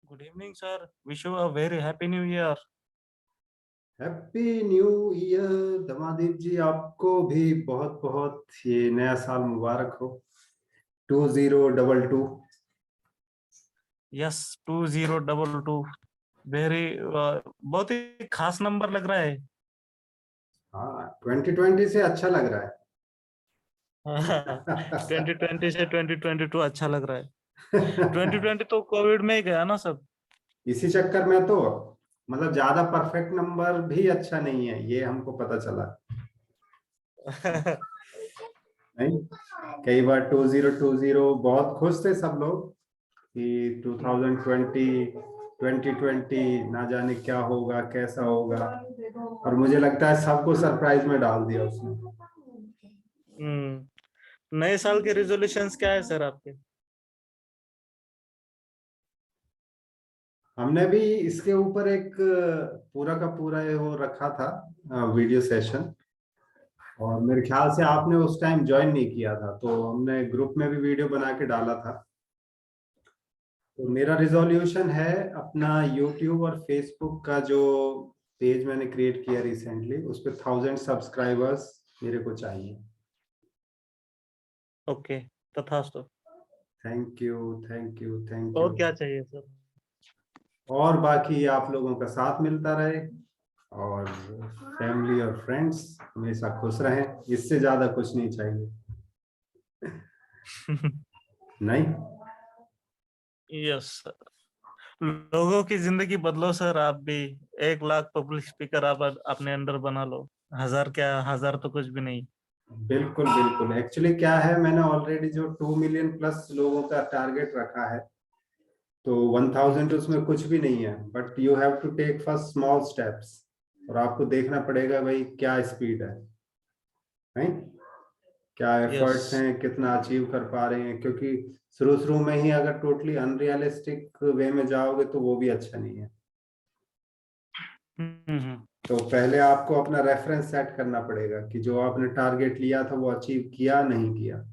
Good evening, sir. Wish you a very happy new year. Happy new year दमादीप जी, आपको भी बहुत बहुत ये नया साल मुबारक हो। 2022। Yes, 2022. Very बहुत ही खास नंबर लग रहा है। हाँ, 2020 से अच्छा लग रहा 2020 से 2022 अच्छा लग रहा है। 2020 तो कोविड में ही गया ना सब। इसी चक्कर में तो मतलब ज्यादा परफेक्ट नंबर भी अच्छा नहीं है, ये हमको पता चला। नहीं, कई बार 2020 बहुत खुश थे सब लोग कि 2020 2020 ना जाने क्या होगा कैसा होगा, और मुझे लगता है सबको सरप्राइज में डाल दिया उसने। नए साल के रिजोल्यूशंस क्या है सर आपके? हमने भी इसके ऊपर एक पूरा का पूरा वो रखा था वीडियो सेशन, और मेरे ख्याल से आपने उस टाइम ज्वाइन नहीं किया था, तो हमने ग्रुप में भी वीडियो बना के डाला था। तो मेरा रिजोल्यूशन है अपना यूट्यूब और फेसबुक का जो पेज मैंने क्रिएट किया रिसेंटली, उस पर 1000 सब्सक्राइबर्स मेरे को चाहिए। ओके, तथास्तु। Thank you, thank you, thank you. और क्या चाहिए सर? और बाकी आप लोगों का साथ मिलता रहे, और फैमिली और फ्रेंड्स हमेशा खुश रहें, इससे ज्यादा कुछ नहीं चाहिए। नहीं, यस सर। लोगों की जिंदगी बदलो सर, आप भी 1 लाख पब्लिक स्पीकर आप अपने अंडर बना लो। 1000 क्या, 1000 तो कुछ भी नहीं। बिल्कुल बिल्कुल। एक्चुअली क्या है, मैंने ऑलरेडी जो 2 मिलियन प्लस लोगों का टारगेट रखा है, तो 1000 उसमें कुछ भी नहीं है, but you have to take first small steps, और आपको देखना पड़ेगा भाई क्या स्पीड है, नहीं, क्या यस। एफर्ट्स हैं, कितना अचीव कर पा रहे हैं, क्योंकि शुरू शुरू में ही अगर टोटली अनरियलिस्टिक वे में जाओगे तो वो भी अच्छा नहीं है। तो पहले आपको अपना रेफरेंस सेट करना पड़ेगा कि जो आपने टारगेट लिया था वो अचीव किया नहीं किया,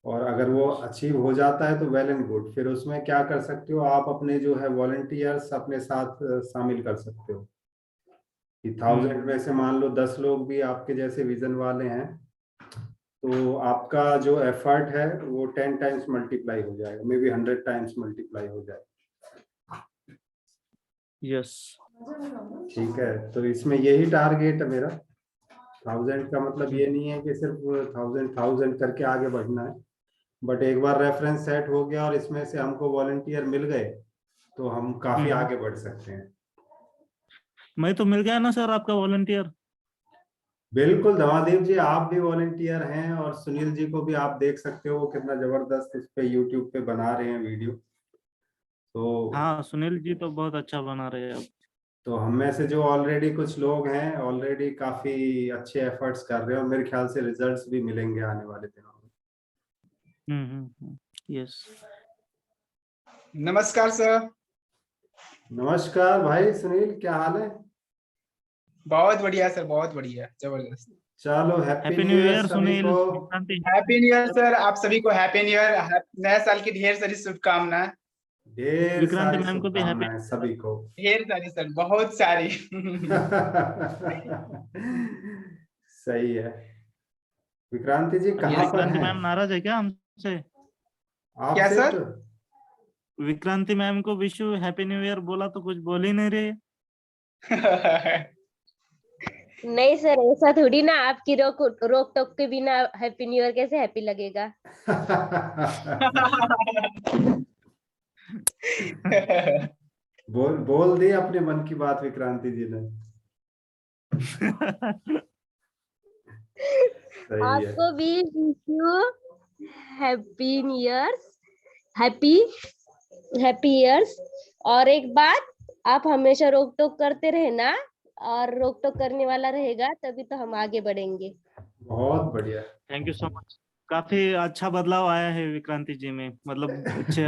और अगर वो अचीव हो जाता है तो वेल एंड गुड, फिर उसमें क्या कर सकते हो आप, अपने जो है वॉलंटियर्स अपने साथ शामिल कर सकते हो कि 1000 में से मान लो 10 लोग भी आपके जैसे विजन वाले हैं, तो आपका जो एफर्ट है वो 10 टाइम्स मल्टीप्लाई हो जाएगा, मे बी 100 टाइम्स मल्टीप्लाई हो जाएगा। यस। ठीक है, तो इसमें यही टारगेट है मेरा। 1000 का मतलब ये नहीं है कि सिर्फ 1000 करके आगे बढ़ना है, बट एक बार रेफरेंस सेट हो गया और इसमें से हमको वॉलंटियर मिल गए तो हम काफी आगे बढ़ सकते हैं। मैं तो मिल गया ना सर आपका वॉलंटियर। बिल्कुल धमादेव जी, आप भी वॉलंटियर हैं, और सुनील जी को भी आप देख सकते हो, वो कितना जबरदस्त इस पे यूट्यूब पे बना रहे हैं वीडियो। तो हाँ, सुनील जी तो बहुत अच्छा बना रहे हैं अब। तो हम में से जो ऑलरेडी कुछ लोग हैं ऑलरेडी काफी अच्छे एफर्ट्स कर रहे हैं, और मेरे ख्याल से रिजल्ट्स भी मिलेंगे आने वाले दिनों में। यस। नमस्कार सर। नमस्कार भाई सुनील, क्या हाल है? बहुत बढ़िया सर, बहुत बढ़िया, जबरदस्त। चलो happy happy new new year year सभी सुनील। को। हैप्पी न्यू ईयर सर, आप सभी को हैप्पी न्यू ईयर, नए साल की ढेर सारी शुभकामनाएं। ढेर विक्रांति सारी मैम को भी हैप्पी। शुभकामनाएं सभी को। ढेर सारी सर, बहुत सारी। सही है। विक्रांति जी ये कहाँ पर विक्रांति हैं मैम नाराज है क्या हमसे? क्या आपसे? सर? तो विक्रांति मैम को wish you happy new year बोला तो कुछ बोल ही नहीं रहे। नहीं सर, ऐसा थोड़ी ना, आपकी रोक रोक टोक के बिना हैप्पी न्यू ईयर कैसे हैप्पी लगेगा? बोल दी अपने मन की बात विक्रांति जी ने। सही है। आपको भी wish you happy new years, happy happy years. और एक बात, आप हमेशा रोक टोक करते रहे ना, और रोक टोक करने वाला रहेगा तभी तो हम आगे बढ़ेंगे। बहुत बढ़िया। Thank you so much. काफी अच्छा बदलाव आया है विक्रांति जी में, मतलब अच्छे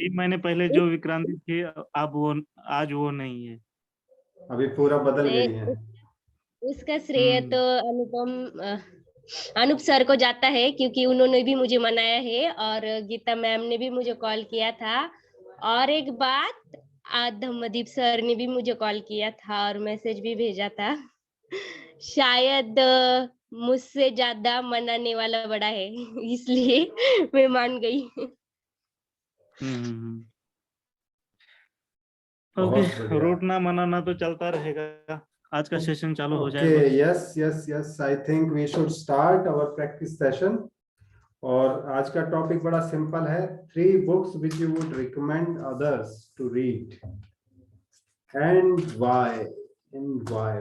3 महीने पहले जो विक्रांति थी अब वो, आज वो नहीं है। अभी पूरा बदल गई है। उसका श्रेय तो अनूप सर को जाता है, क्योंकि उन्होंने भी मुझे मनाया है, और गीता मैम ने भी मुझे कॉल किया था, और एक बात, आज धम्मदीप सर ने भी मुझे कॉल किया था और मैसेज भी भेजा था। शायद मुझसे ज्यादा मनाने वाला बड़ा है, इसलिए मैं मान गई। ओके, बहुत बढ़िया। रूट ना मनाना तो चलता रहेगा। आज का सेशन चालू हो जाए ओके, बस। Yes I think we should start our practice session. और आज का टॉपिक बड़ा सिंपल है, 3 books which you would recommend others to read and why, why.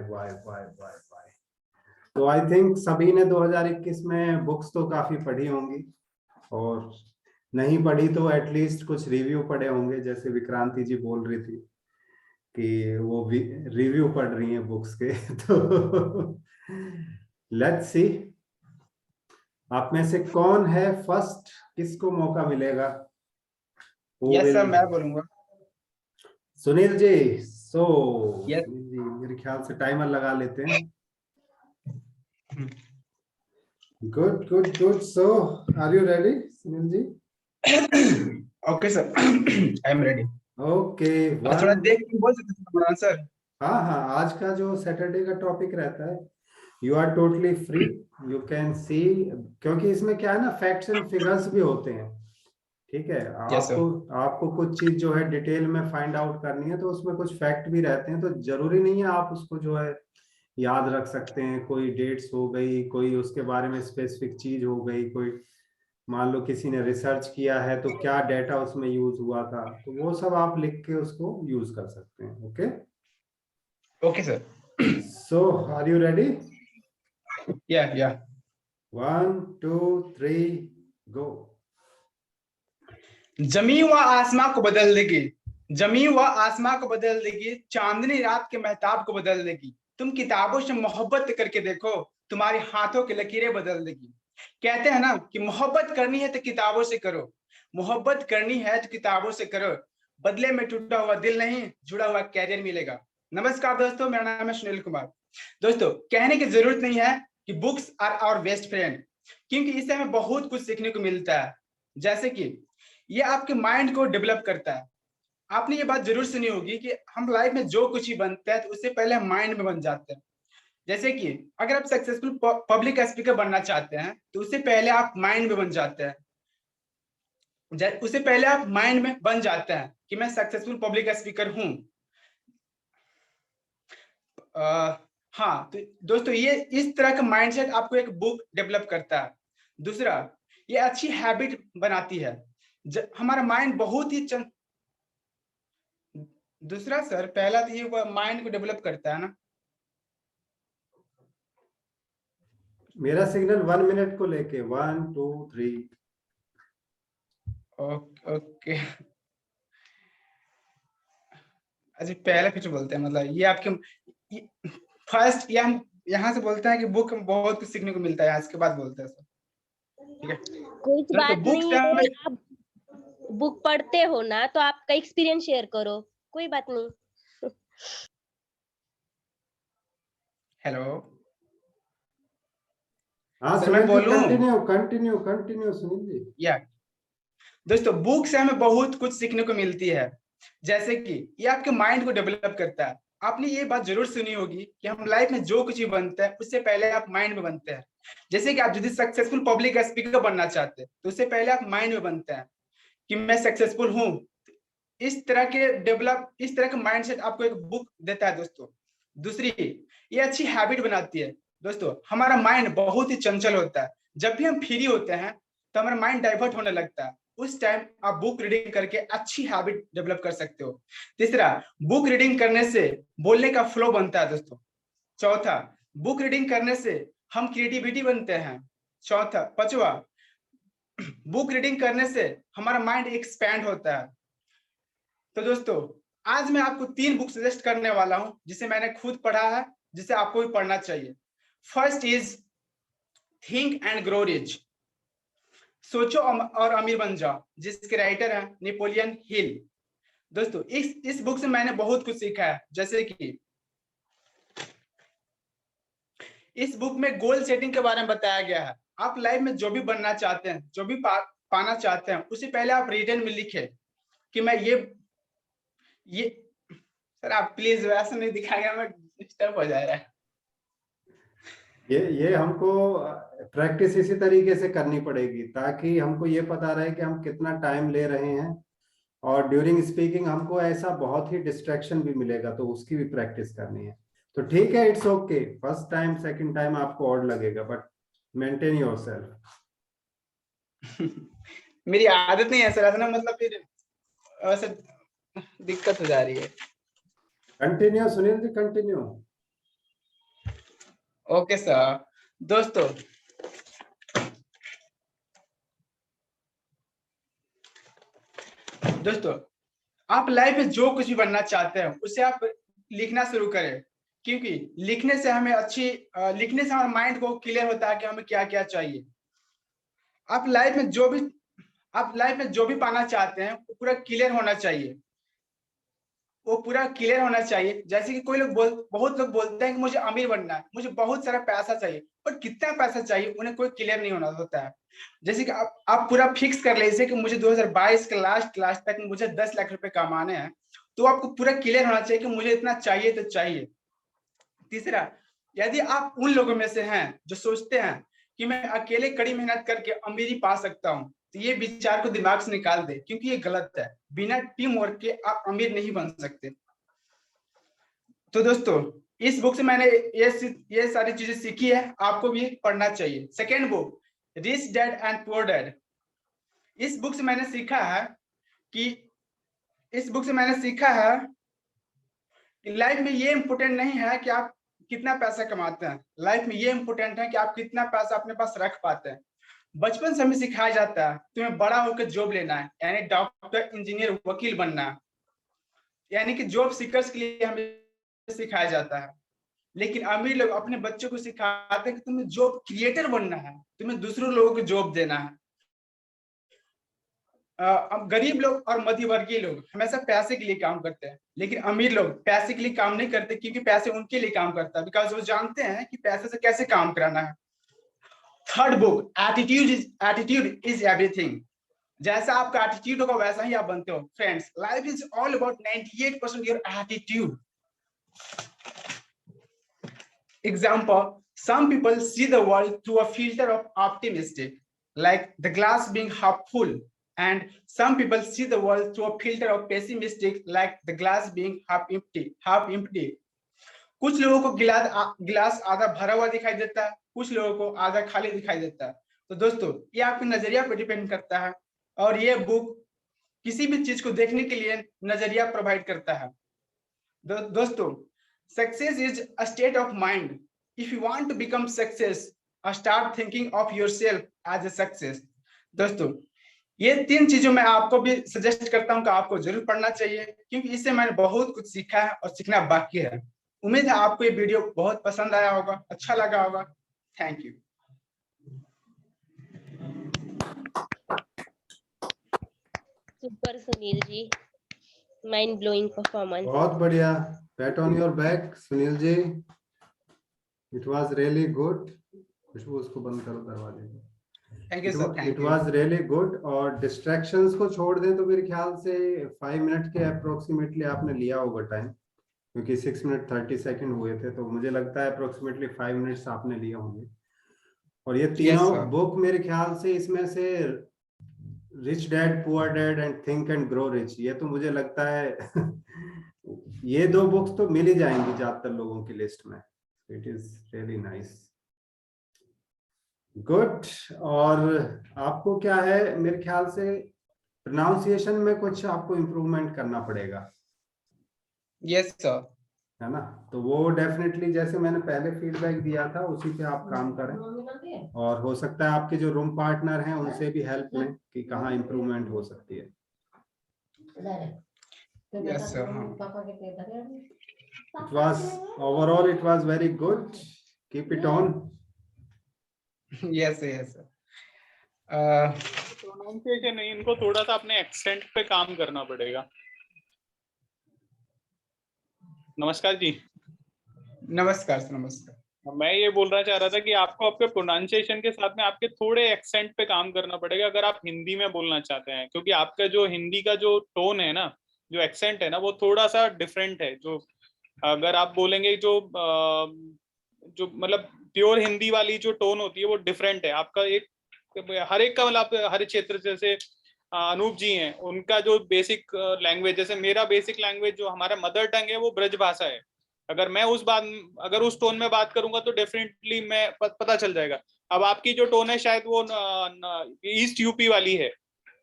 तो आई थिंक सभी ने 2021 में बुक्स तो काफी पढ़ी होंगी, और नहीं पढ़ी तो एटलीस्ट कुछ रिव्यू पढ़े होंगे, जैसे विक्रांति जी बोल रही थी कि वो भी रिव्यू पढ़ रही हैं बुक्स के। तो लेट्स सी, आप में से कौन है फर्स्ट, किसको मौका मिलेगा? यस सर, मैं बोलूंगा। सुनील जी। सो Yes. सुनील जी, मेरे ख्याल से टाइमर लगा लेते हैं। Good. So are you ready Sunil ji? Okay sir, I am ready. Okay, थोड़ा देख के बोल सकते हैं सर? हाँ, आज का जो सैटरडे का टॉपिक रहता है, you are totally free, you can see, क्योंकि इसमें क्या है ना, फैक्ट्स एंड फिगर्स भी होते हैं। ठीक है, Yes, sir. आपको कुछ चीज जो है डिटेल में फाइंड आउट करनी है, तो उसमें कुछ फैक्ट भी रहते हैं, तो जरूरी नहीं है आप उसको जो है याद रख सकते हैं। कोई डेट्स हो गई, कोई उसके बारे में स्पेसिफिक चीज हो गई, कोई मान लो किसी ने रिसर्च किया है तो क्या डेटा उसमें यूज हुआ था, तो वो सब आप लिख के उसको यूज कर सकते हैं। Okay okay sir. So are you ready? या 1 2 3 गो। जमी व आसमां को बदल देगी, जमी व आसमां को बदल देगी, चांदनी रात के महताब को बदल देगी। तुम किताबों से मोहब्बत करके देखो, तुम्हारे हाथों की लकीरें बदल देगी। कहते हैं ना कि मोहब्बत करनी है तो किताबों से करो, मोहब्बत करनी है तो किताबों से करो, बदले में टूटा हुआ दिल नहीं, जुड़ा हुआ कैरियर मिलेगा। नमस्कार दोस्तों, मेरा नाम है सुनील कुमार। दोस्तों, कहने की जरूरत नहीं है कि books are our best friend, क्योंकि इससे हमें बहुत कुछ सीखने को मिलता है। जैसे कि ये आपके माइंड को डेवलप करता है। आपने ये बात जरूर सुनी होगी कि हम लाइफ में जो कुछ ही बनते हैं तो उससे पहले हम माइंड में बन जाते हैं। जैसे कि अगर आप सक्सेसफुल पब्लिक स्पीकर बनना चाहते हैं तो उससे पहले आप माइंड में बन जाते हैं। उससे पहले आप माइंड में बन जाते हैं कि मैं सक्सेसफुल पब्लिक स्पीकर हूं। हाँ, तो दोस्तों ये इस तरह का माइंडसेट आपको एक बुक डेवलप करता है। दूसरा, ये अच्छी हैबिट बनाती है। हमारा माइंड बहुत ही दूसरा सर, पहला तो ये माइंड को डेवलप करता है ना। मेरा सिग्नल 1 मिनट को लेके 1 2 3। ओके, अच्छा पहला कुछ बोलते हैं, मतलब ये आपके फर्स्ट, या हम यहाँ से बोलते हैं कि बुक में बहुत कुछ सीखने को मिलता है, इसके बाद बोलते हैं सर। ठीक है, कोई बात नहीं है, हमें आप बुक पढ़ते हो ना तो आपका एक्सपीरियंस शेयर करो, कोई बात नहीं। हेलो, हाँ सर मैं सुनील जी, बोलूं? कंटिन्यू सुनील जी। या दोस्तों, बुक से हमें बहुत कुछ सीखने को मिलती है। जैसे कि ये आपके माइंड को डेवलप करता है। आपने ये बात जरूर सुनी होगी कि हम लाइफ में जो कुछ भी बनते हैं उससे पहले आप माइंड में बनते हैं। जैसे कि आप यदि सक्सेसफुल पब्लिक स्पीकर बनना चाहते हैं तो उससे पहले आप माइंड में बनते हैं कि मैं सक्सेसफुल हूँ। इस तरह का माइंडसेट आपको एक बुक देता है दोस्तों। दूसरी, ये अच्छी हैबिट बनाती है। दोस्तों, हमारा माइंड बहुत ही चंचल होता है। जब भी हम फ्री होते हैं तो हमारा माइंड डाइवर्ट होने लगता है। उस टाइम आप बुक रीडिंग करके अच्छी हैबिट डेवलप कर सकते हो। तीसरा, बुक रीडिंग करने से बोलने का फ्लो बनता है दोस्तों। चौथा, बुक रीडिंग करने से हम क्रिएटिविटी बनते हैं। पांचवा, बुक रीडिंग करने से हमारा माइंड एक्सपैंड होता है। तो दोस्तों, आज मैं आपको 3 बुक सजेस्ट करने वाला हूं जिसे मैंने खुद पढ़ा है, जिसे आपको भी पढ़ना चाहिए। First is think and grow rich, सोचो और अमीर बन जाओ, जिसके राइटर हैं नेपोलियन हिल। दोस्तों, इस बुक से मैंने बहुत कुछ सीखा है। जैसे कि इस बुक में गोल सेटिंग के बारे में बताया गया है। आप लाइफ में जो भी बनना चाहते हैं, जो भी पाना चाहते हैं, उससे पहले आप रिटन में लिखें कि मैं ये सर आप प्लीज वैसा नहीं दिखाएगा, मैं डिस्टर्ब हो जा रहा है। ये हमको प्रैक्टिस इसी तरीके से करनी पड़ेगी ताकि हमको ये पता रहे कि हम कितना टाइम ले रहे हैं, और ड्यूरिंग स्पीकिंग हमको ऐसा बहुत ही डिस्ट्रैक्शन भी मिलेगा, तो उसकी भी प्रैक्टिस करनी है। तो ठीक है, it's okay, first time second time आपको ऑड लगेगा, बट मेंटेन योरसेल्फ। मेरी आदत नहीं है सर, ऐसा ना मतलब फिर वैसे दिक्कत हो जा रही है। Continue Sunil ji, continue. Okay sir. दोस्तों आप लाइफ में जो कुछ भी बनना चाहते हैं उसे आप लिखना शुरू करें, क्योंकि लिखने से हमारे माइंड को क्लियर होता है कि हमें क्या क्या चाहिए। आप लाइफ में जो भी पाना चाहते हैं वो पूरा क्लियर होना चाहिए। जैसे कि बहुत लोग बोलते हैं कि मुझे अमीर बनना है, मुझे बहुत सारा पैसा चाहिए, पर कितना पैसा चाहिए उन्हें कोई क्लियर नहीं होना होता है। जैसे कि आप पूरा फिक्स कर लीजिए कि मुझे 2022 के लास्ट तक मुझे 10 लाख रुपए कमाने हैं, तो आपको पूरा क्लियर होना चाहिए कि मुझे इतना चाहिए तो चाहिए। तीसरा, यदि आप उन लोगों में से हैं जो सोचते हैं कि मैं अकेले कड़ी मेहनत करके अमीरी पा सकता हूं, तो ये विचार को दिमाग से निकाल दे, क्योंकि ये गलत है। बिना टीम वर्क के आप अमीर नहीं बन सकते। तो दोस्तों इस बुक से मैंने ये सारी चीजें सीखी है, आपको भी पढ़ना चाहिए। Second book, rich dad and poor dad. इस बुक से मैंने सीखा है कि लाइफ में ये इंपॉर्टेंट नहीं है कि आप कितना पैसा कमाते हैं, लाइफ में ये इंपॉर्टेंट है कि आप कितना पैसा अपने पास रख पाते हैं। बचपन से हमें सिखाया जाता है तुम्हें बड़ा होकर जॉब लेना है, यानी डॉक्टर, इंजीनियर, वकील बनना है, यानी कि जॉब सीकर्स के लिए हमें सिखाया जाता है। लेकिन अमीर लोग अपने बच्चों को सिखाते हैं कि तुम्हें जॉब क्रिएटर बनना है, तुम्हें दूसरों लोगों को जॉब देना है। गरीब लोग और मध्यवर्गीय लोग हमेशा पैसे के लिए काम करते हैं, लेकिन अमीर लोग पैसे के लिए काम नहीं करते, क्योंकि पैसे उनके लिए काम करता है, बिकॉज वो जानते हैं कि पैसे से कैसे काम कराना है। Third book, attitude is everything. जैसा आपका एटीट्यूड होगा वैसा ही आप बनते हो। Friends, life is all about 98% your attitude. Example, some people see the world through a filter of optimistic, like the glass being half full, and some people see the world through a filter of pessimistic, like the glass being half empty. कुछ लोगों को गिलास आधा भरा हुआ दिखाई देता है, कुछ लोगों को आधा खाली दिखाई देता है। तो दोस्तों ये आपके नजरिया पर डिपेंड करता है, और ये बुक किसी भी चीज को देखने के लिए नजरिया प्रोवाइड करता है। दोस्तों, success is a state of mind. If you want to become success, start thinking of yourself as a success. दोस्तों ये 3 चीजों में आपको भी सजेस्ट करता हूं कि आपको जरूर पढ़ना चाहिए, क्योंकि इससे मैंने बहुत कुछ सीखा है और सीखना बाकी है। उम्मीद है आपको ये वीडियो बहुत पसंद आया होगा, अच्छा लगा होगा। Thank you. Super Sunil ji, mind blowing performance. बहुत बढ़िया, pat on your back Sunil ji, it was really good. Khushboo उसको बंद करो दरवाजे को। Thank you sir, thank it you. Was really good. और डिस्ट्रैक्शंस को छोड़ दें तो मेरे ख्याल से 5 मिनट के अप्रोक्सीमेटली आपने लिया होगा टाइम, क्योंकि 6 मिनट 30 सेकंड हुए थे, तो मुझे लगता है अप्रोक्सीमेटली 5 मिनट्स आपने लिए होंगे। और ये तीनों बुक मेरे ख्याल से इसमें से rich dad, poor dad and think and grow rich, ये तो मुझे लगता है ये 2 बुक्स तो मिल ही जाएंगी ज्यादातर लोगों की लिस्ट में। It is really nice, good. और आपको क्या है, मेरे ख्याल से प्रोनाउंसिएशन में कुछ आपको इम्प्रूवमेंट करना पड़ेगा। Yes sir. है ना, तो वो डेफिनेटली जैसे मैंने पहले फीडबैक दिया था उसी पे आप काम करें, और हो सकता है आपके जो रूम पार्टनर हैं उनसे भी हेल्प लें कि कहाँ इम्प्रूवमेंट हो सकती है। Yes sir. It was overall it was very good, keep it on. Yes yes. Pronunciation नहीं, इनको थोड़ा सा अपने एक्सेंट पे काम करना पड़ेगा। नमस्कार जी। नमस्कार सर, नमस्कार। मैं ये बोलना चाह रहा था कि आपको आपके प्रोनाउंसिएशन के साथ में आपके थोड़े एक्सेंट पे काम करना पड़ेगा अगर आप हिंदी में बोलना चाहते हैं, क्योंकि आपका जो हिंदी का जो टोन है ना, जो एक्सेंट है ना, वो थोड़ा सा डिफरेंट है। जो अगर आप बोलेंगे जो मतलब प्योर हिंदी वाली जो टोन होती है वो डिफरेंट है आपका। एक हर एक का मतलब हर क्षेत्र, जैसे अनूप जी हैं, उनका जो बेसिक लैंग्वेज, जैसे मेरा बेसिक लैंग्वेज जो हमारा मदर टंग है वो ब्रज भाषा है। अगर मैं अगर उस टोन में बात करूंगा तो डेफिनेटली मैं पता चल जाएगा। अब आपकी जो टोन है शायद वो ईस्ट यूपी वाली है,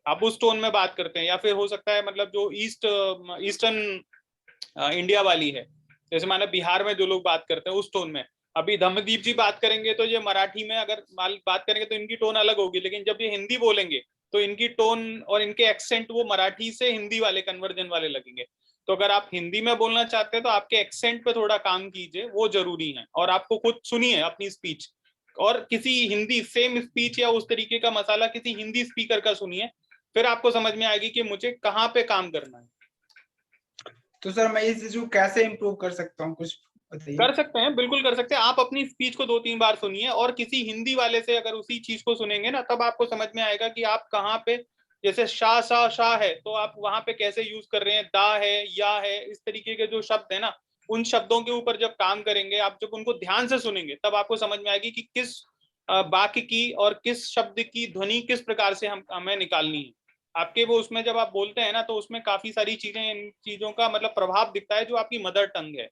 आप उस टोन में बात करते हैं, या फिर हो सकता है मतलब जो ईस्टर्न इंडिया वाली है, जैसे माने बिहार में जो लोग बात करते हैं उस टोन में। अभी धम्मदीप जी बात करेंगे तो ये मराठी में अगर बात करेंगे तो इनकी टोन अलग होगी, लेकिन जब ये हिंदी बोलेंगे तो इनकी टोन और इनके एक्सेंट वो मराठी से हिंदी वाले कन्वर्जन वाले लगेंगे। तो अगर आप हिंदी में बोलना चाहते हैं तो आपके एक्सेंट पे थोड़ा काम कीजिए, वो जरूरी है। और आपको खुद सुनिए अपनी स्पीच, और किसी हिंदी सेम स्पीच या उस तरीके का मसाला किसी हिंदी स्पीकर का सुनिए, फिर आपको समझ में आएगी कि मुझे कहाँ पे काम करना है। तो सर मैं इस चीज को कैसे इम्प्रूव कर सकता हूँ, कुछ बताइए। कर सकते हैं, बिल्कुल कर सकते हैं। आप अपनी स्पीच को 2-3 बार सुनिए और किसी हिंदी वाले से अगर उसी चीज को सुनेंगे ना, तब आपको समझ में आएगा कि आप कहाँ पे, जैसे शाह सा शाह है तो आप वहां पे कैसे यूज कर रहे हैं, दा है, या है, इस तरीके के जो शब्द है ना, उन शब्दों के ऊपर जब काम करेंगे, आप जब उनको ध्यान से सुनेंगे, तब आपको समझ में आएगी कि किस वाक्य की और किस शब्द की ध्वनि किस प्रकार से हमें निकालनी है। आपके वो उसमें जब आप बोलते हैं ना, तो उसमें काफी सारी चीजें, इन चीजों का मतलब प्रभाव दिखता है जो आपकी मदर टंग है।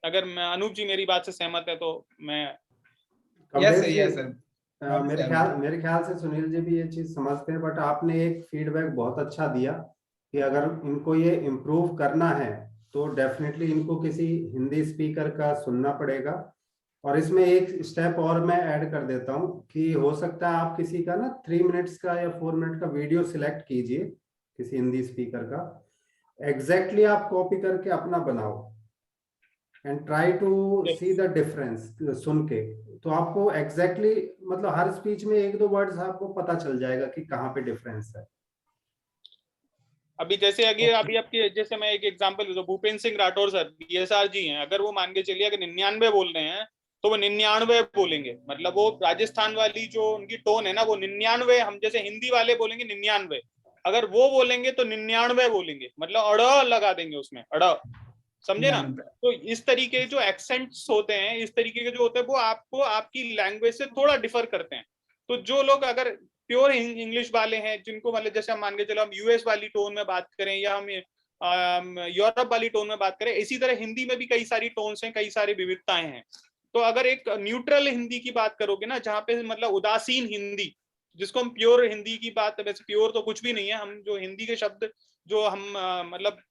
अगर मैं अनूप जी मेरी बात से सहमत है तो मैं। यस कमलेश सर, जी, यस सर। मेरे ख्याल से सुनील जी भी ये चीज समझते हैं, बट आपने एक फीडबैक बहुत अच्छा दिया कि अगर इनको ये इम्प्रूव करना है तो डेफिनेटली इनको किसी हिंदी स्पीकर का सुनना पड़ेगा। और इसमें एक स्टेप और मैं ऐड कर देता हूँ कि हो सकता है आप किसी का ना 3 मिनट्स का या 4 मिनट का वीडियो सिलेक्ट कीजिए किसी हिंदी स्पीकर का, एग्जैक्टली आप कॉपी करके अपना बनाओ and try to see the difference सुन के। तो आपको एग्जैक्टली मतलब हर स्पीच में 1-2 वर्ड्स आपको पता चल जाएगा कि कहाँ पे डिफरेंस है। अभी जैसे अभी आपकी, जैसे मैं एक एग्जांपल दूं, भूपेंद्र सिंह राठौर सर बीएसआर जी हैं, अगर वो मान के चलिए अगर 99 बोल रहे हैं तो वो 99 बोलेंगे। मतलब वो राजस्थान वाली जो उनकी टोन है ना, वो 99, हम जैसे हिंदी वाले बोलेंगे 99, अगर वो बोलेंगे तो 99 बोलेंगे, मतलब अड़ लगा देंगे उसमें, अड़, समझे ना। तो इस तरीके जो एक्सेंट्स होते हैं, इस तरीके के जो होते हैं, वो आपको आपकी लैंग्वेज से थोड़ा डिफर करते हैं। तो जो लोग अगर प्योर इंग्लिश वाले हैं, जिनको मतलब जैसे हम मान के चलो हम यूएस वाली टोन में बात करें या हम यूरोप वाली टोन में बात करें, इसी तरह हिंदी में भी कई सारी टोन्स हैं, कई सारी विविधताएं हैं। तो अगर एक न्यूट्रल हिंदी की बात करोगे ना, जहाँ पे मतलब उदासीन हिंदी, जिसको हम प्योर हिंदी की बात, वैसे प्योर तो कुछ भी नहीं है, हम जो हिंदी के शब्द जो हम मतलब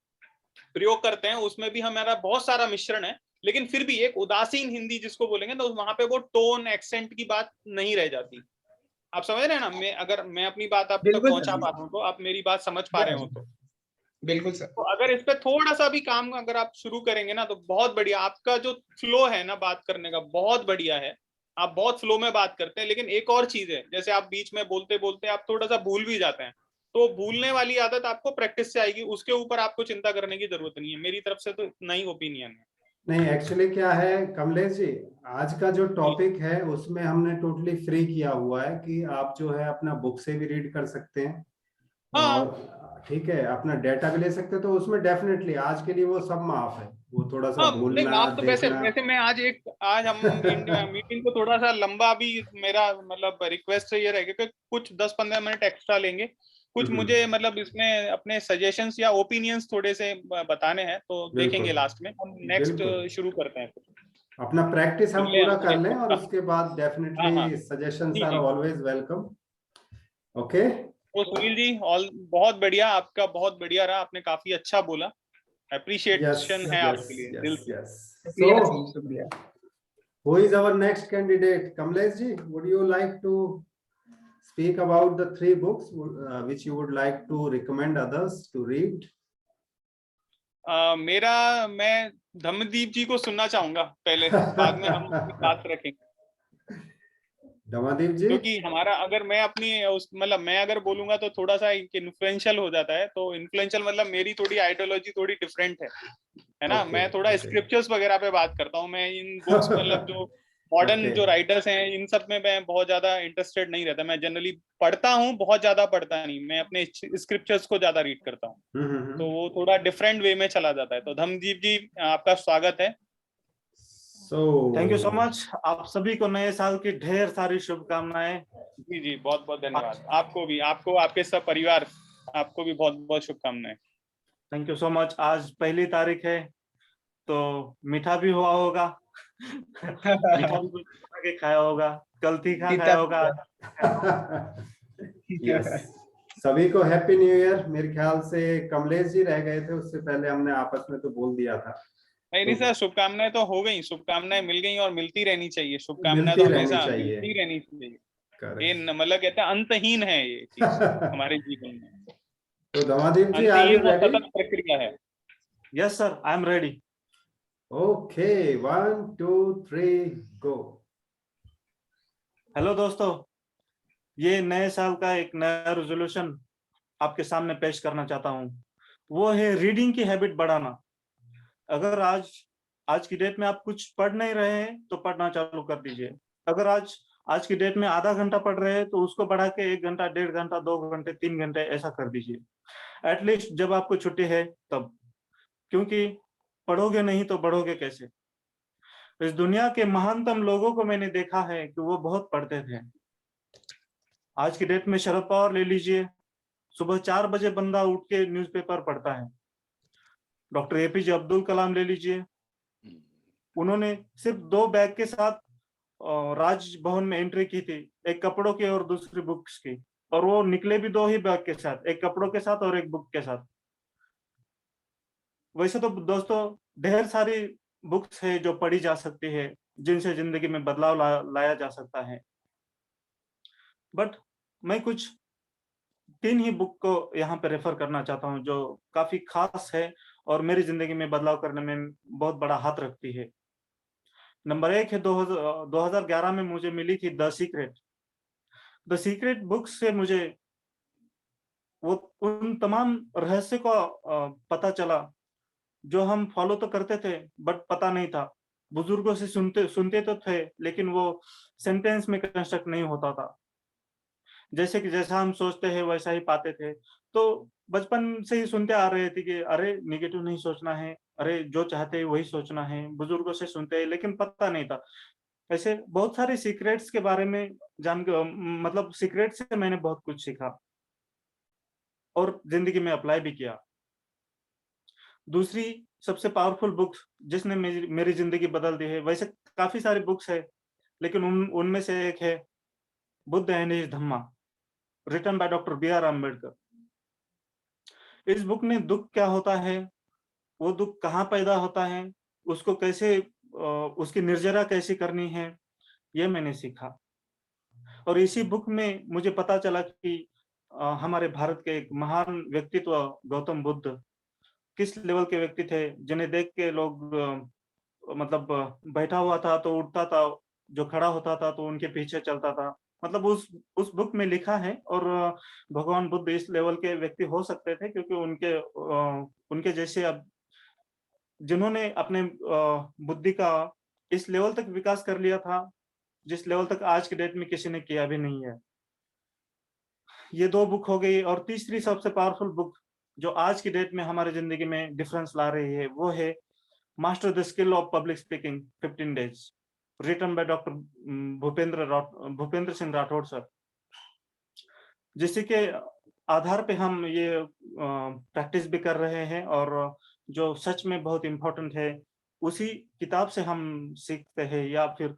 प्रयोग करते हैं उसमें भी हमारा बहुत सारा मिश्रण है, लेकिन फिर भी एक उदासीन हिंदी जिसको बोलेंगे तो वहां पे वो टोन एक्सेंट की बात नहीं रह जाती। आप समझ रहे हैं ना, अगर मैं अपनी बात आप तक बिल्कुल पहुंचा सर, पा रहा हूँ तो आप मेरी बात समझ पा रहे हो बिल्कुल सर। तो अगर इस पे थोड़ा सा भी काम अगर आप शुरू करेंगे ना तो बहुत बढ़िया। आपका जो फ्लो है ना बात करने का बहुत बढ़िया है, आप बहुत फ्लो में बात करते हैं। लेकिन एक और चीज है, जैसे आप बीच में बोलते बोलते आप थोड़ा सा भूल भी जाते हैं, तो भूलने वाली आदत आपको प्रैक्टिस से आएगी, उसके ऊपर आपको चिंता करने की जरूरत नहीं है। मेरी तरफ से तो इतना ही ओपिनियन है। नहीं, एक्चुअली क्या है कमलेश जी, आज का जो टॉपिक है उसमें हमने टोटली फ्री किया हुआ है कि आप जो है अपना बुक से भी रीड कर सकते हैं हाँ, और ठीक है अपना डेटा भी ले सकते हैं। तो उसमें डेफिनेटली आज के लिए वो सब माफ है, वो थोड़ा सा हाँ, नहीं भूलना माफ तो वैसे देखना। वैसे मैं आज हम मीटिंग को थोड़ा सा लंबा भी, मेरा मतलब रिक्वेस्ट ये रहेगा कि कुछ 10-15 मिनट एक्स्ट्रा लेंगे। कुछ मुझे मतलब इसमें अपने सजेशंस या ओपिनियंस थोड़े से बताने हैं, तो देखेंगे बिल्कुल लास्ट में। हम नेक्स्ट बिल्कुल, शुरू करते हैं। अपना प्रैक्टिस हम मिलते हैं पूरा हम कर नेक्स्ट लें और सप्ताह। उसके बाद हाँ हाँ, डेफिनेटली सजेशंस जी आर जी। Always welcome. ओके, तो सुनील जी ऑल बहुत बढ़िया, आपका बहुत बढ़िया रहा, आपने काफी अच्छा बोला। यस अप्रिशिएशन है यस आपके लिए दिल यस से। यस। सो शुक्रिया सर, शुक्रिया। who is our next candidate? Kamlesh ji, would you like to speak about the 3 books which you would like to recommend others to read? मैं धम्मदीप जी को सुनना चाहूंगा पहले, बाद में हम अपनी बात रखेंगे। दमादीप जी, क्योंकि हमारा अगर मैं अपनी उस मतलब मैं अगर बोलूंगा तो थोड़ा सा इन्फ्लुएंशियल हो जाता है। तो इन्फ्लुएंशियल मतलब मेरी थोड़ी आइडियोलॉजी थोड़ी डिफरेंट है ना। ओके मैं थोड़ा ओके स्क्रिप्चर्स वगैरह पे बात करता हूँ। मैं इन बुक्स मतलब जो मॉडर्न Okay. जो राइटर्स हैं इन सब में मैं बहुत ज्यादा इंटरेस्टेड नहीं रहता। मैं जनरली पढ़ता हूँ, बहुत ज्यादा पढ़ता नहीं, मैं अपने स्क्रिप्चर्स को ज्यादा रीड करता हूँ, तो वो थोड़ा डिफरेंट वे में चला जाता है। तो धर्मदीप जी आपका स्वागत है। Thank you so much. आप सभी को नए साल की ढेर सारी शुभकामनाएं। जी जी, बहुत बहुत धन्यवाद। आपको भी, आपको, आपके सब परिवार, आपको भी बहुत बहुत शुभकामनाएं। Thank you so much. आज 1 तारीख है तो मीठा भी हुआ होगा। मीठा भी कुछ बना के खाया होगा, कल तीखा खाया होगा। यस, सभी को हैप्पी न्यू ईयर। मेरे ख्याल से कमलेश जी रह गए थे, उससे पहले हमने आपस में तो बोल दिया था। नहीं सर, शुभकामनाएं तो हो गई, शुभकामनाएं मिल गई और मिलती रहनी चाहिए। शुभकामनाएं मिलती तो रहनी हमेशा चाहिए। मिलती रहनी चाहिए। ये करेक्ट। मतलब कहते हैं अंतहीन है ये चीज हमारे जीवन में। तो धमादीप जी, आर यू अंतहीन और रेडी? सतत प्रक्रिया है। Yes sir, I am ready. Okay, 1 2 3 go. Hello दोस्तों, ये नए साल का एक नया रेजोल्यूशन आपके सामने पेश करना चाहता हूँ। वो है रीडिंग की हैबिट बढ़ाना। अगर आज की डेट में आप कुछ पढ़ नहीं रहे हैं तो पढ़ना चालू कर दीजिए। अगर आज की डेट में आधा घंटा पढ़ रहे हैं तो उसको बढ़ा के 1 घंटा, 1.5 घंटा, 2 घंटे, 3 घंटे ऐसा कर दीजिए। एटलीस्ट जब आपको छुट्टी है तब, क्योंकि पढ़ोगे नहीं तो बढ़ोगे कैसे। इस दुनिया के महानतम लोगों को मैंने देखा है कि वो बहुत पढ़ते थे। आज की डेट में शरद पवार ले लीजिए, सुबह 4 बजे बंदा उठ के न्यूज़पेपर पढ़ता है। डॉक्टर एपीजे अब्दुल कलाम ले लीजिए, उन्होंने सिर्फ 2 बैग के साथ राजभवन में एंट्री की थी, एक कपड़ों की और दूसरी बुक्स की, और वो निकले भी 2 ही बैग के साथ, एक कपड़ों के साथ और एक बुक के साथ। वैसे तो दोस्तों ढेर सारी बुक्स है जो पढ़ी जा सकती है, जिनसे जिंदगी में बदलाव लाया जा सकता है, बट मैं कुछ 3 ही बुक को यहाँ पे रेफर करना चाहता हूँ जो काफी खास है और मेरी जिंदगी में बदलाव करने में बहुत बड़ा हाथ रखती है। नंबर 1 है 2011 में मुझे मिली थी the secret. The secret book से मुझे वो उन तमाम रहस्य को पता चला जो हम फॉलो तो करते थे बट पता नहीं था। बुजुर्गों से सुनते सुनते तो थे लेकिन वो सेंटेंस में कंस्ट्रक्ट नहीं होता था। जैसे कि जैसा हम सोचते हैं वैसा ही पाते थे। तो बचपन से ही सुनते आ रहे थे कि अरे निगेटिव नहीं सोचना है, अरे जो चाहते हैं वही सोचना है, बुजुर्गों से सुनते हैं लेकिन पता नहीं था। ऐसे बहुत सारे सीक्रेट्स के बारे में जान के मतलब सीक्रेट से मैंने बहुत कुछ सीखा और जिंदगी में अप्लाई भी किया। दूसरी सबसे पावरफुल बुक जिसने मेरी जिंदगी बदल दी है, वैसे काफी सारी बुक्स है लेकिन उनमें से एक है Buddha and his Dhamma, written by doctor B R Ambedkar. इस बुक में दुख क्या होता है, वो दुख कहाँ पैदा होता है, उसको कैसे उसकी निर्जरा कैसे करनी है, ये मैंने सीखा। और इसी बुक में मुझे पता चला कि हमारे भारत के एक महान व्यक्तित्व गौतम बुद्ध किस लेवल के व्यक्ति थे, जिन्हें देख के लोग मतलब बैठा हुआ था तो उठता था, जो खड़ा होता था तो उनके पीछे चलता था। मतलब उस बुक में लिखा है। और भगवान बुद्ध इस लेवल के व्यक्ति हो सकते थे क्योंकि उनके जैसे अब जिन्होंने अपने बुद्धि का इस लेवल तक विकास कर लिया था जिस लेवल तक आज के डेट में किसी ने किया भी नहीं है। ये 2 बुक हो गई। और तीसरी सबसे पावरफुल बुक जो आज की डेट में हमारी जिंदगी में डिफरेंस ला रही है वो है master the skill of public speaking 15 days, written by doctor Bhupendra Singh Rathore sir. जिसके के आधार पे हम ये प्रैक्टिस भी कर रहे हैं और जो सच में बहुत इम्पोर्टेंट है उसी किताब से हम सीखते हैं, या फिर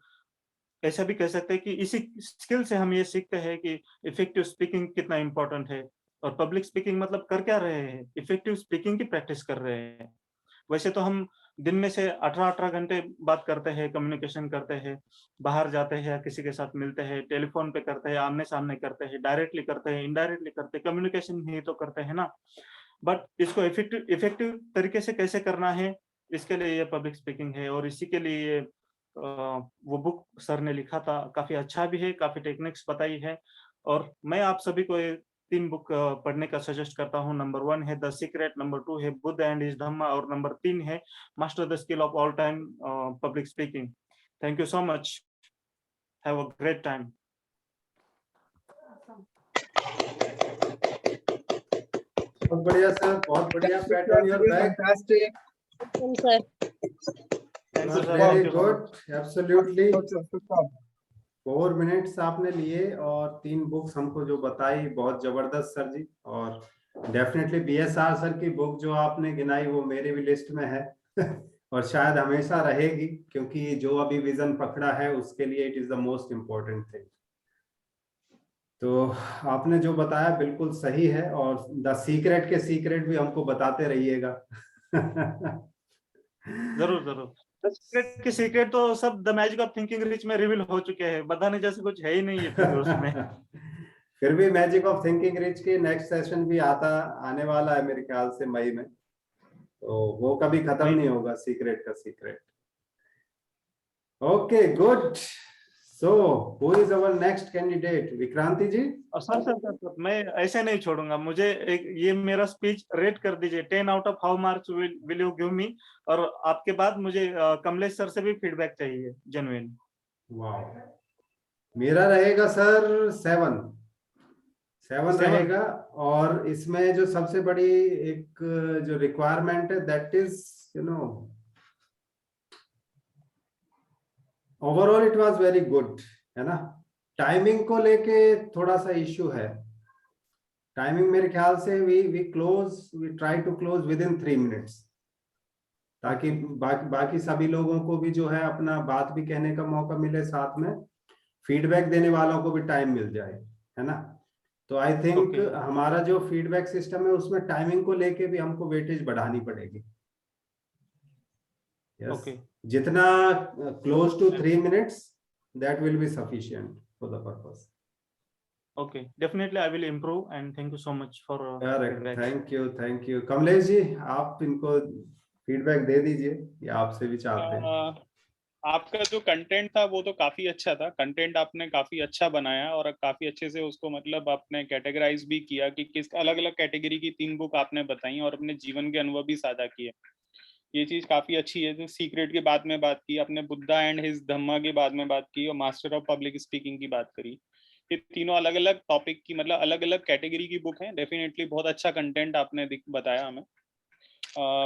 ऐसा भी कह सकते हैं कि इसी स्किल से हम ये सीखते हैं कि इफेक्टिव स्पीकिंग कितना इम्पोर्टेंट है। और पब्लिक स्पीकिंग मतलब कर क्या रहे हैं, इफेक्टिव स्पीकिंग की प्रैक्टिस कर रहे हैं। वैसे तो हम दिन में से 18 घंटे बात करते हैं, कम्युनिकेशन करते हैं, बाहर जाते हैं, किसी के साथ मिलते हैं, टेलीफोन पे करते हैं, आमने सामने करते हैं, डायरेक्टली करते हैं, इनडायरेक्टली करते हैं, कम्युनिकेशन ही तो करते हैं ना। बट इसको इफेक्टिव तरीके से कैसे करना है, इसके लिए ये पब्लिक स्पीकिंग है। और इसी के लिए ये वो बुक सर ने लिखा था, काफी अच्छा भी है, काफी टेक्निक्स बताई है। और मैं आप सभी को ये 3 बुक पढ़ने का सजेस्ट करता हूँ। नंबर 1 है द सीक्रेट, नंबर 2 है बुद्ध एंड हिज धम्मा, और नंबर 3 है master the skill of all time public speaking. Thank you so much. Have a great time. बहुत बढ़िया सर, बहुत बढ़िया. Pat on your back. Fantastic. sir. Thank you, sir. Very Thank you so good. much. Absolutely. Superb. 4 minutes आपने लिए और 3 books हमको जो बताई, बहुत जबरदस्त सर जी. और डेफिनेटली BSR सर की बुक जो आपने गिनाई वो मेरी भी लिस्ट में है और शायद हमेशा रहेगी, क्योंकि जो अभी विजन पकड़ा है उसके लिए it is the most important thing. तो आपने जो बताया बिल्कुल सही है, और द सीक्रेट के सीक्रेट भी हमको बताते रहिएगा. जरूर जरूर. सीक्रेट के सीक्रेट तो सब the magic of thinking rich में रिवील हो चुके हैं. बताने जैसे कुछ है ही नहीं है फिर उसमें. फिर भी मैजिक ऑफ थिंकिंग रिच के नेक्स्ट सेशन भी आने वाला है मेरे ख्याल से मई में, तो वो कभी खत्म नहीं होगा सीक्रेट का secret. Okay good. So who is our next candidate? Vikranti ji. और सर मैं ऐसे नहीं छोड़ूंगा. मुझे एक ये मेरा स्पीच रेट कर दीजिए. 10 out of how marks will you give me? और आपके बाद मुझे कमलेश सर से भी फीडबैक चाहिए जेन्युइन. वाओ. मेरा रहेगा सर 7 रहेगा. और इसमें जो सबसे बड़ी एक जो रिक्वायरमेंट है that is you know overall it was very good, है ना. टाइमिंग को लेके थोड़ा सा इश्यू है. टाइमिंग मेरे ख्याल से we try to close within 3 minutes, ताकि बाकी सभी लोगों को भी जो है अपना बात भी कहने का मौका मिले, साथ में फीडबैक देने वालों को भी टाइम मिल जाए, है ना. तो आई थिंक हमारा जो फीडबैक सिस्टम है उसमें टाइमिंग को लेके भी हमको वेटेज बढ़ानी पड़ेगी. yes. जितना close to 3 minutes that will be sufficient for the purpose. Okay, definitely I will improve and thank you so much for correct. Thank you. Kamlesh ji, आप इनको फीडबैक दे दीजिए, या आपसे भी चाहते हैं. आपका जो कंटेंट था वो तो काफी अच्छा था. कंटेंट आपने काफी अच्छा बनाया और काफी अच्छे से उसको मतलब आपने कैटेगराइज भी किया कि किस अलग अलग कैटेगरी की 3 बुक आपने बताई और अपने जीवन के अनुभव भी साझा किए. ये चीज काफी अच्छी है. जो सीक्रेट के बाद में बात की आपने, बुद्धा एंड हिज धम्मा के बाद में बात की, और मास्टर ऑफ पब्लिक स्पीकिंग की बात करी. ये तीनों अलग अलग टॉपिक की मतलब अलग अलग कैटेगरी की बुक हैं. डेफिनेटली बहुत अच्छा कंटेंट आपने बताया हमें.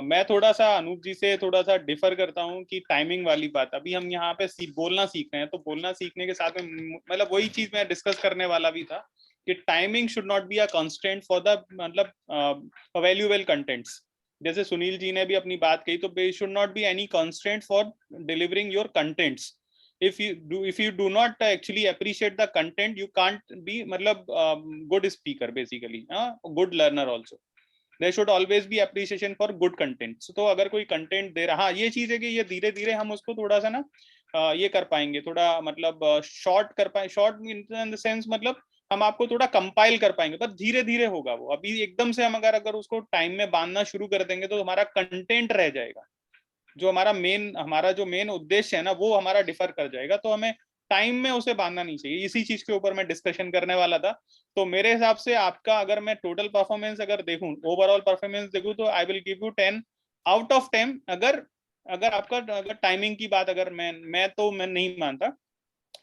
मैं थोड़ा सा अनूप जी से थोड़ा सा डिफर करता हूँ कि टाइमिंग वाली बात. अभी हम यहाँ पे बोलना सीख रहे हैं, तो बोलना सीखने के साथ में मतलब वही चीज मैं डिस्कस करने वाला भी था कि timing should not be a constant for the मतलब वैल्यूएबल कंटेंट्स. जैसे सुनील जी ने भी अपनी बात कही, तो they should not be any constant for delivering your contents. if you do not actually appreciate the content, you can't be मतलब good speaker basically, good learner also. There should always be appreciation for good content. तो अगर कोई content दे रहा, हाँ ये चीज है कि ये धीरे धीरे हम उसको थोड़ा सा ना ये कर पाएंगे, थोड़ा मतलब शॉर्ट कर पाए. शॉर्ट इन द सेंस मतलब हम आपको थोड़ा कंपाइल कर पाएंगे, पर धीरे धीरे होगा वो. अभी एकदम से हम अगर उसको टाइम में बांधना शुरू कर देंगे तो हमारा कंटेंट रह जाएगा. जो हमारा जो मेन उद्देश्य है ना, वो हमारा डिफर कर जाएगा. तो हमें टाइम में उसे बांधना नहीं चाहिए. इसी चीज के ऊपर मैं डिस्कशन करने वाला था. तो मेरे हिसाब से आपका अगर मैं टोटल परफॉर्मेंस अगर देखूं, ओवरऑल परफॉर्मेंस देखूं, तो I will give you 10 out of 10. अगर आपका अगर टाइमिंग की बात अगर मैं नहीं मानता.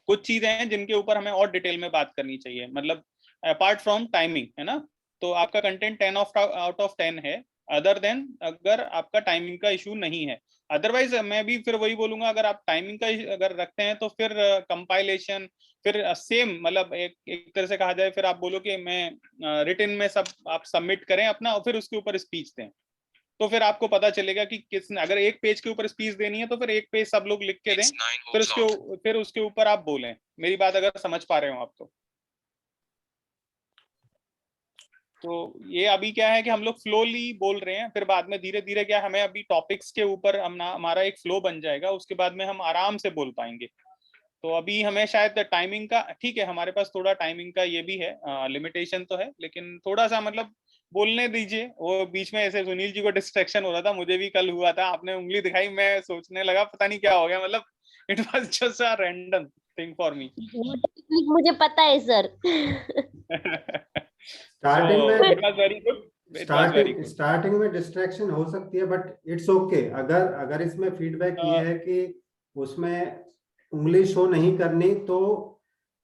कुछ चीजें हैं जिनके ऊपर हमें और डिटेल में बात करनी चाहिए, मतलब अपार्ट फ्रॉम टाइमिंग, है ना. तो आपका कंटेंट 10 आउट ऑफ 10 है, अदर देन अगर आपका टाइमिंग का इशू नहीं है. अदरवाइज मैं भी फिर वही बोलूंगा, अगर आप टाइमिंग का अगर रखते हैं तो फिर कंपाइलेशन, फिर सेम मतलब एक तरह से कहा जाए, फिर आप बोलो कि मैं रिटन में सब आप सबमिट करें अपना और फिर उसके ऊपर स्पीच दें. तो फिर आपको पता चलेगा कि किसने अगर एक पेज के ऊपर स्पीच देनी है तो फिर एक पेज सब लोग लिख के दें, फिर उसके ऊपर आप बोलें. मेरी बात अगर समझ पा रहे हो आप तो ये अभी क्या है कि हम लोग फ्लोली बोल रहे हैं, फिर बाद में धीरे धीरे क्या हमें अभी टॉपिक्स के ऊपर हमारा एक फ्लो बन जाएगा, उसके बाद में हम आराम से बोल पाएंगे. तो अभी हमें शायद टाइमिंग का, ठीक है हमारे पास थोड़ा टाइमिंग का ये भी है, लिमिटेशन तो है, लेकिन थोड़ा सा मतलब बोलने दीजिए. वो बीच में ऐसे सुनील जी को डिस्ट्रैक्शन हो रहा था, मुझे भी कल हुआ था. आपने उंगली दिखाई, मैं सोचने लगा पता नहीं क्या हो गया, मतलब it was just a random thing for me. मुझे पता है सर. स्टार्टिंग में डिस्ट्रैक्शन हो सकती है, बट इट्स ओके. अगर इसमें फीडबैक ये है कि उसमें उंगली शो नहीं करनी, तो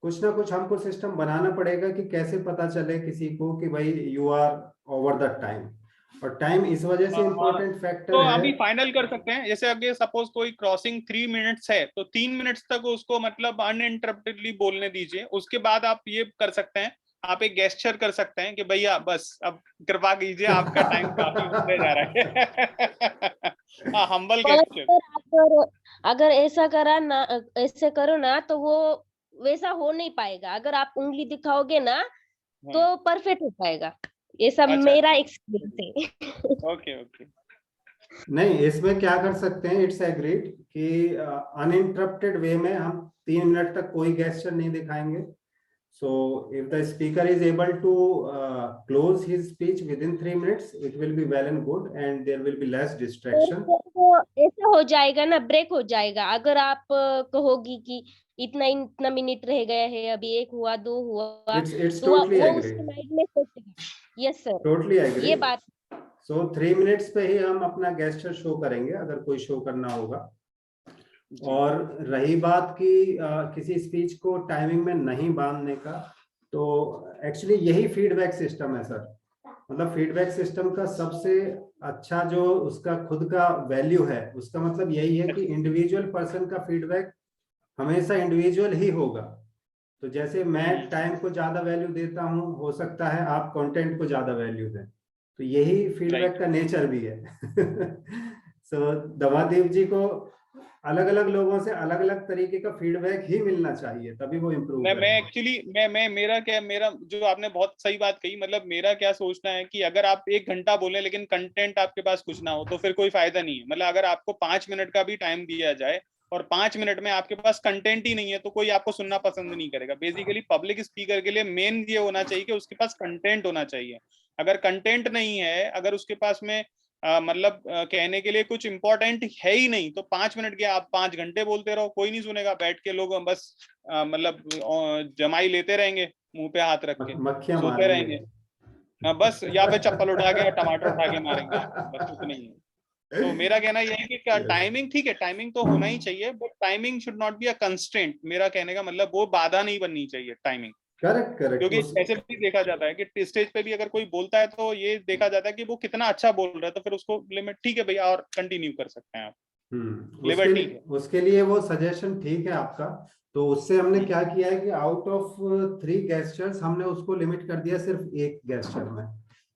कुछ ना कुछ हमको सिस्टम बनाना पड़ेगा कि कैसे पता चले किसी को कि भाई you are over the time. और टाइम इस वजह से इम्पोर्टेंट तो फैक्टर है। अभी फाइनल कर सकते हैं, जैसे अगर सपोज कोई क्रॉसिंग 3 मिनट्स है तो 3 मिनट्स तक उसको मतलब अनइंटरप्टेडली बोलने दीजिए। उसके बाद आप ये कर सकते हैं, आप एक गेस्चर कर सकते हैं कि भैया बस अब कृपा कीजिए, आपका टाइम काफी होते जा रहा है। हाँ, हम्बल गेस्चर। अगर ऐसा करा ना, ऐसे करो ना, तो वो वैसा हो नहीं पाएगा। अगर आप उंगली दिखाओगे ना तो परफेक्ट हो पाएगा। ये सब अच्छा, मेरा एक्सपीरियंस है। Okay okay. नहीं, इसमें क्या कर सकते हैं, इट्स एग्रीड कि अनइंटरप्टेड वे में हम 3 मिनट तक कोई गेस्चर नहीं दिखाएंगे। So if the speaker is able to close his speech within 3 minutes, it will be well and good, and there will be less distraction. तो ऐसा हो जाएगा ना, ब्रेक हो जाएगा। अगर आप कहोगी कि इतना मिनट रह गया है, अभी 1 हुआ 2 हुआ, It's तो totally वो agree. उसके माइंड में सोचेगा। Yes sir, Totally agree. ये बात। So 3 minutes पे ही हम अपना गेस्चर शो करेंगे अगर कोई शो करना होगा। और रही बात की किसी स्पीच को टाइमिंग में नहीं बांधने का, तो एक्चुअली यही फीडबैक सिस्टम है सर। मतलब फीडबैक सिस्टम का सबसे अच्छा जो उसका खुद का वैल्यू है, उसका मतलब यही है कि इंडिविजुअल पर्सन का फीडबैक हमेशा इंडिविजुअल ही होगा। तो जैसे मैं टाइम को ज्यादा वैल्यू देता हूं, हो सकता है आप कंटेंट को ज्यादा वैल्यू दें। तो यही फीडबैक का नेचर भी है। सो दवादीप जी को अलग अलग लोगों से अलग अलग तरीके का फीडबैक ही मिलना चाहिए, तभी वो इम्प्रूव मैं करेंगे। एक्चुअली मेरा जो आपने बहुत सही बात कही, मतलब मेरा क्या सोचना है कि अगर आप 1 घंटा बोले लेकिन कंटेंट आपके पास कुछ ना हो तो फिर कोई फायदा नहीं है। मतलब अगर आपको 5 मिनट का भी टाइम दिया जाए और 5 मिनट में आपके पास कंटेंट ही नहीं है तो कोई आपको सुनना पसंद नहीं करेगा। बेसिकली पब्लिक स्पीकर के लिए मेन ये होना चाहिए कि उसके पास कंटेंट होना चाहिए। अगर कंटेंट नहीं है, अगर उसके पास में मतलब कहने के लिए कुछ इंपॉर्टेंट है ही नहीं, तो 5 मिनट के आप 5 घंटे बोलते रहो, कोई नहीं सुनेगा। बैठ के लोग बस मतलब जमाई लेते रहेंगे, मुंह पे हाथ रख के मक्खियां सोते मारेंगे। रहेंगे। बस या फिर चप्पल उठा के या टमाटर उठा के मारेंगे आपको, बस उतना ही है। तो मेरा कहना यह है कि टाइमिंग ठीक है, टाइमिंग तो होना ही चाहिए, but timing should not be a constraint. मेरा कहने का मतलब वो बाधा नहीं बननी चाहिए टाइमिंग। Correct correct. क्योंकि ऐसे भी देखा जाता है कि स्टेज पे भी अगर कोई बोलता है तो ये देखा जाता है कि वो कितना अच्छा बोल रहा है, तो फिर उसको लिमिट, ठीक है भैया और कंटिन्यू कर सकते हैं आप, लिबर्टी है। उसके लिए वो सजेशन ठीक है आपका। तो उससे हमने क्या किया है कि आउट ऑफ 3 गेस्चर्स हमने उसको लिमिट कर दिया सिर्फ 1 गेस्चर में।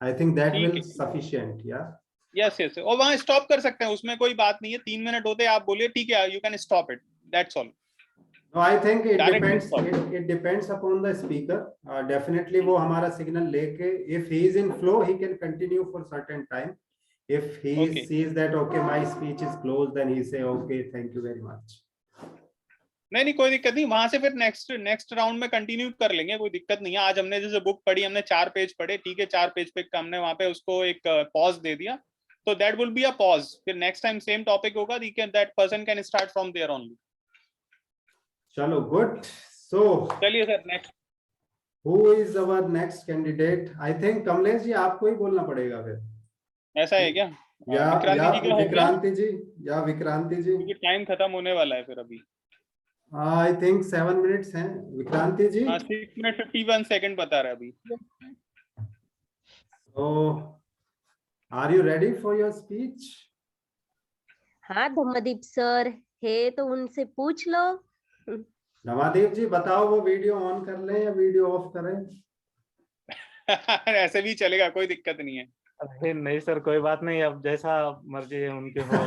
आई थिंक दैट ठीक विल है, सफिशिएंट। या यस यस, और वहां स्टॉप कर सकते हैं, उसमें कोई बात नहीं है। 3 मिनट होते आप बोलिए, ठीक है, you can stop it, that's all. No, I think it directly depends. Stop. It depends upon the speaker. Definitely, वो हमारा सिग्नल लेके, if he is in flow, he can continue for certain time. If he okay, sees that okay, my speech is closed, then he say okay, thank you very much. नहीं कोई दिक्कत नहीं, वहां से फिर नेक्स्ट राउंड में continue कर लेंगे, कोई दिक्कत नहीं है। आज हमने जैसे बुक पढ़ी, हमने 4 पेज पढ़े, ठीक है, 4 पेज पे हमने वहां पे उसको एक पॉज दे दिया, तो that will be a pause. फिर नेक्स्ट टाइम सेम टॉपिक होगा, that person can start from there only. चलो गुड। So चलिए sir, next who is our next candidate? I think Kamlesh ji आपको ही बोलना पड़ेगा फिर। ऐसा है क्या? या विक्रांति जी का हो गया, विक्रांति जी, या विक्रांति जी। क्योंकि टाइम खत्म होने वाला है फिर अभी। आई थिंक 7 मिनट्स हैं विक्रांति जी। 6 मिनट 51 सेकंड बता रहा है अभी। So are you ready for your speech? हाँ, धम्मदीप सर है तो उनसे पूछ लो। नवादेव जी बताओ, वो वीडियो ऑन कर लें या वीडियो ऑफ करें? ऐसे भी चलेगा, कोई दिक्कत नहीं है। अरे नहीं सर, कोई बात नहीं, अब जैसा मर्जी है उनके हो।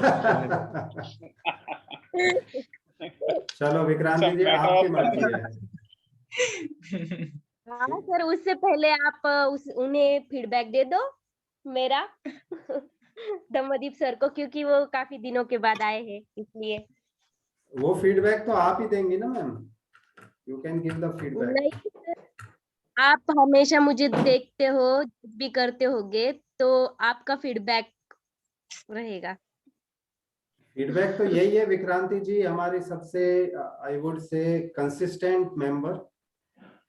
चलो विक्रांति जी, मैटर आपकी ऑफ मर्जी है। हाँ सर, उससे पहले आप उन्हें फीडबैक दे दो मेरा धम्मदीप सर को, क्योंकि वो काफी दिनों के बाद आए हैं, इसलिए। वो फीडबैक तो आप ही देंगी ना ma'am, you can give the feedback. नहीं सर, आप हमेशा मुझे देखते हो, भी करते होगे, तो आपका फीडबैक रहेगा। फीडबैक तो यही है विक्रांति जी, हमारी सबसे I would say consistent member.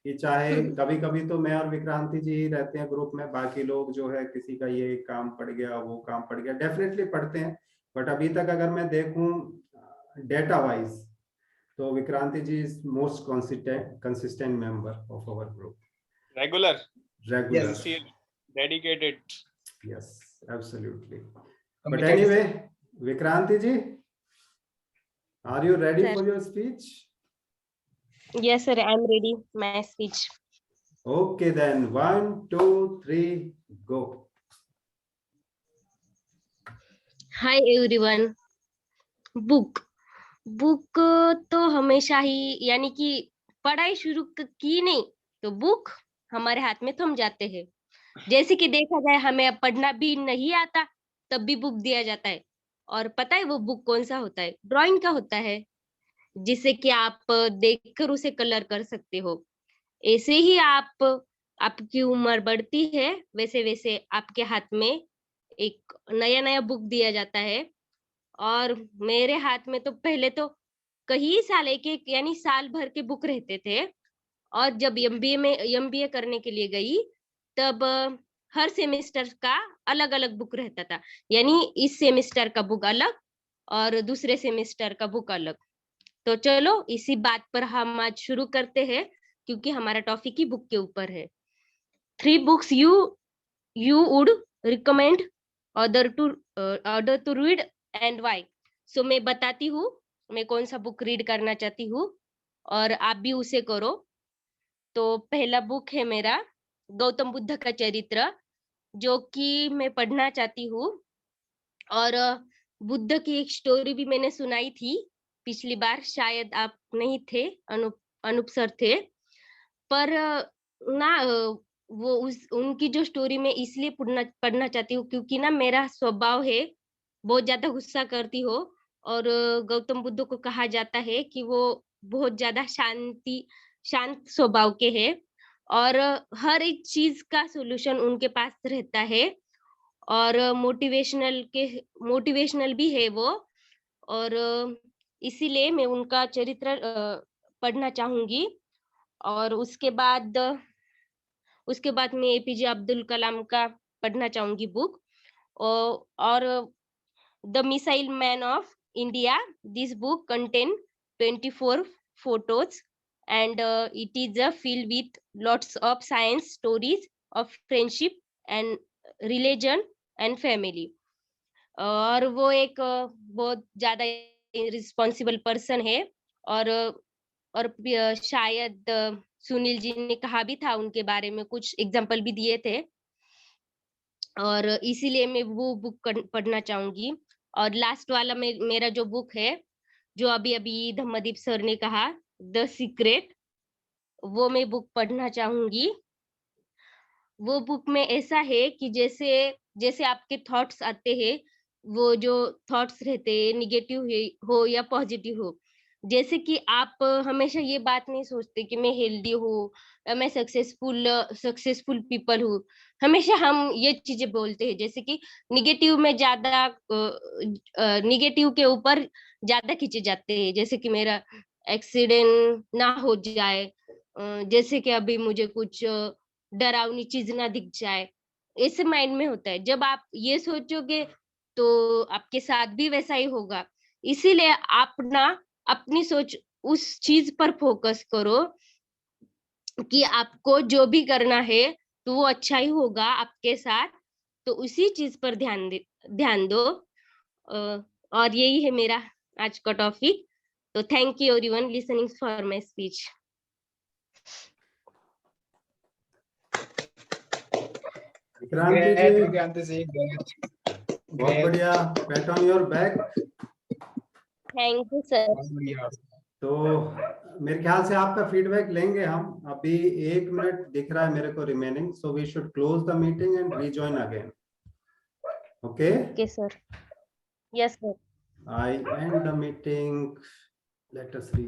कि चाहे कभी कभी तो मैं और विक्रांति जी ही रहते हैं ग्रुप में, बाकी लोग जो है किसी का ये काम पड़ गया, वो काम पड़ गया, डेफिनेटली पढ़ते हैं। बट अभी तक अगर मैं देखूं डेटा वाइज, तो Vikranti ji is most consistent member of our group. Regular, Regular. sincere, dedicated. Yes, absolutely. But Committed. anyway, Vikranti ji, are you ready Sir. for your speech? Yes, sir. I'm ready. My speech. Okay, then 1, 2, 3, go. Hi everyone. Book तो हमेशा ही यानी कि पढ़ाई शुरू की नहीं तो book हमारे हाथ में थम जाते हैं। जैसे कि देखा जाए हमें अब पढ़ना भी नहीं आता तब भी बुक दिया जाता है और पता है वो बुक कौन सा होता है? ड्राइंग का होता है जिससे कि आप देखकर उसे कलर कर सकते हो। ऐसे ही आपकी उम्र बढ़ती है वैसे वैसे आपके हाथ में एक नया बुक दिया जाता है और मेरे हाथ में तो पहले तो कई साल एक यानी साल भर के बुक रहते थे और जब एमबीए करने के लिए गई तब हर सेमेस्टर का अलग-अलग बुक रहता था। यानी इस सेमेस्टर का बुक अलग और दूसरे सेमेस्टर का बुक अलग। तो चलो इसी बात पर हम आज शुरू करते हैं क्योंकि हमारा टॉपिक ही बुक के ऊपर है। 3 books you would recommend other to read and why? So मैं बताती हूँ मैं कौन सा बुक रीड करना चाहती हूँ और आप भी उसे करो। तो पहला बुक है मेरा गौतम बुद्ध का चरित्र जो कि मैं पढ़ना चाहती हूँ और बुद्ध की एक स्टोरी भी मैंने सुनाई थी पिछली बार शायद आप नहीं थे अनूप सर थे पर ना वो उनकी जो स्टोरी मैं इसलिए पढ़ना चाहती हूँ क्योंकि ना मेरा स्वभाव है बहुत ज्यादा गुस्सा करती हो और गौतम बुद्ध को कहा जाता है कि वो बहुत ज्यादा शांत स्वभाव के हैं और हर एक चीज का सॉल्यूशन उनके पास रहता है और मोटिवेशनल भी है वो और इसीलिए मैं उनका चरित्र पढ़ना चाहूंगी और उसके बाद मैं एपीजे अब्दुल कलाम का पढ़ना चाहूंगी बुक और the missile man of India this book contain 24 photos and it is filled with lots of science stories of friendship and religion and family और वो एक बहुत ज्यादा रिस्पॉन्सिबल पर्सन है और शायद सुनील जी ने कहा भी था उनके बारे में कुछ एग्जाम्पल भी दिए थे और इसीलिए मैं वो बुक पढ़ना चाहूंगी और लास्ट वाला मेरा जो बुक है जो अभी धम्मदीप सर ने कहा द सीक्रेट वो मैं बुक पढ़ना चाहूंगी। वो बुक में ऐसा है कि जैसे आपके थॉट्स आते हैं वो जो थॉट्स रहते हैं निगेटिव हो या पॉजिटिव हो जैसे कि आप हमेशा ये बात नहीं सोचते कि मैं हेल्दी हूँ मैं सक्सेसफुल पीपल हूँ हमेशा हम ये चीजें बोलते हैं जैसे कि निगेटिव के ऊपर ज्यादा खींचे जाते हैं जैसे कि मेरा एक्सीडेंट ना हो जाए जैसे कि अभी मुझे कुछ डरावनी चीज ना दिख जाए ऐसे माइंड में होता है जब आप ये सोचोगे तो आपके साथ भी वैसा ही होगा इसीलिए आप ना अपनी सोच उस चीज पर फोकस करो कि आपको जो भी करना है तो वो अच्छा ही होगा आपके साथ तो उसी चीज पर ध्यान दो और यही है मेरा आज का टॉपिक तो thank you everyone listening for my speech. Vikranti ji बहुत बढ़िया pat on your back. Thank you sir. तो मेरे ख्याल से आपका फीडबैक लेंगे हम अभी 1 मिनट दिख रहा है मेरे को remaining so we should close the meeting and rejoin again okay sir yes sir I end the meeting let us rejoin